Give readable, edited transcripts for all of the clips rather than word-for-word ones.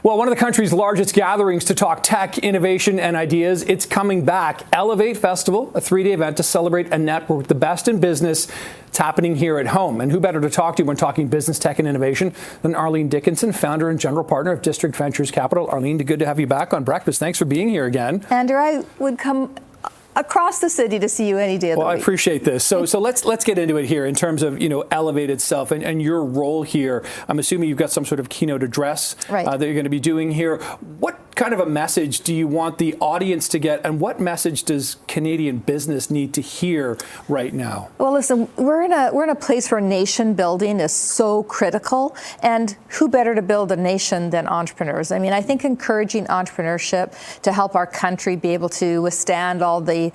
Well, one of the country's largest gatherings to talk tech, innovation, and ideas, it's coming back. Elevate Festival, a 3-day event to celebrate and network with the best in business. It's happening here at home. And who better to talk to when talking business, tech, and innovation than Arlene Dickinson, founder and general partner of District Ventures Capital. Arlene, good to have you back on Breakfast. Thanks for being here again. Andrew, I would come across the city to see you any day of the week. Well, I appreciate this. So let's get into it here in terms of, Elevate itself and your role here. I'm assuming you've got some sort of keynote address that you're going to be doing here. What kind of a message do you want the audience to get, and what message does Canadian business need to hear right now? Well, listen, we're in a place where nation building is so critical, and who better to build a nation than entrepreneurs? I mean, I think encouraging entrepreneurship to help our country be able to withstand all the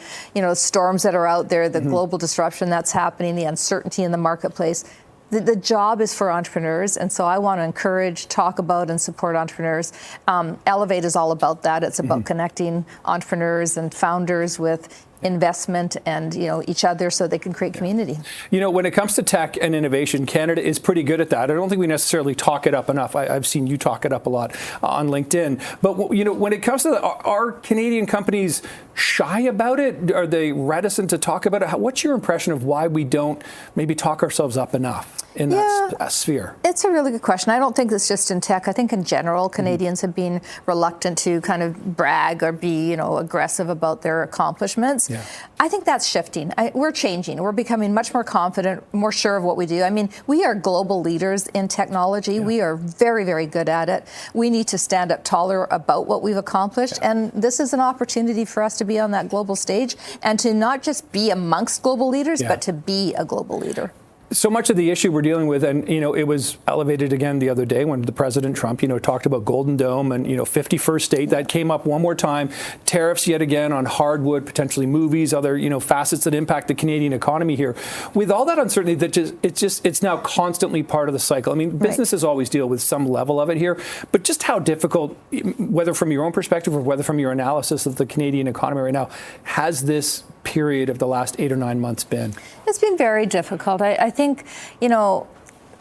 storms that are out there, the global disruption that's happening, the uncertainty in the marketplace. The job is for entrepreneurs, and so I want to encourage, talk about, and support entrepreneurs. Elevate is all about that. It's about connecting entrepreneurs and founders with investment and each other so they can create community. When it comes to tech and innovation, Canada is pretty good at that. I don't think we necessarily talk it up enough. I've seen you talk it up a lot on LinkedIn. But when it comes to are Canadian companies shy about it? Are they reticent to talk about it? What's your impression of why we don't maybe talk ourselves up enough in that sphere? It's a really good question. I don't think it's just in tech. I think in general, Canadians have been reluctant to kind of brag or be, aggressive about their accomplishments. Yeah. I think that's shifting. We're changing. We're becoming much more confident, more sure of what we do. I mean, we are global leaders in technology. Yeah. We are very, very good at it. We need to stand up taller about what we've accomplished. Yeah. And this is an opportunity for us to be on that global stage and to not just be amongst global leaders, but to be a global leader. So much of the issue we're dealing with, and it was elevated again the other day when the President Trump, talked about Golden Dome and 51st state. That came up one more time. Tariffs yet again on hardwood, potentially movies, other facets that impact the Canadian economy here. With all that uncertainty, it's now constantly part of the cycle. I mean, businesses always deal with some level of it here, but just how difficult, whether from your own perspective or whether from your analysis of the Canadian economy right now, has this period of the last 8 or 9 months been? It's been very difficult. I think,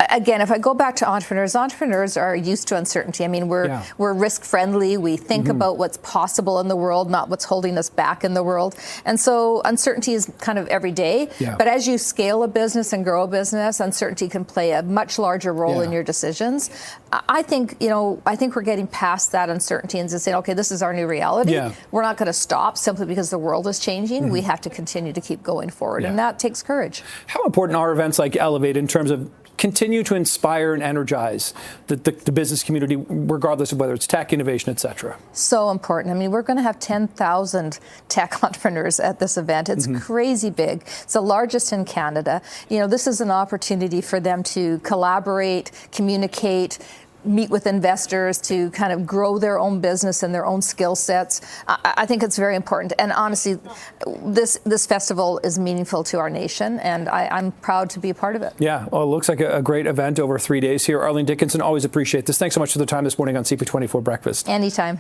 again, if I go back to entrepreneurs are used to uncertainty. I mean, we're risk friendly. We think about what's possible in the world, not what's holding us back in the world. And so uncertainty is kind of every day. Yeah. But as you scale a business and grow a business, uncertainty can play a much larger role in your decisions. I think we're getting past that uncertainty and just saying, okay, this is our new reality. Yeah. We're not going to stop simply because the world is changing. We have to continue to keep going forward. And that takes courage. How important are events like Elevate in terms of continue to inspire and energize the business community, regardless of whether it's tech, innovation, et cetera? So important. I mean, we're going to have 10,000 tech entrepreneurs at this event. It's crazy big. It's the largest in Canada. This is an opportunity for them to collaborate, communicate, meet with investors to kind of grow their own business and their own skill sets. I think it's very important. And honestly, this festival is meaningful to our nation, and I'm proud to be a part of it. Yeah, well, it looks like a great event over 3 days here. Arlene Dickinson, always appreciate this. Thanks so much for the time this morning on CP24 Breakfast. Anytime.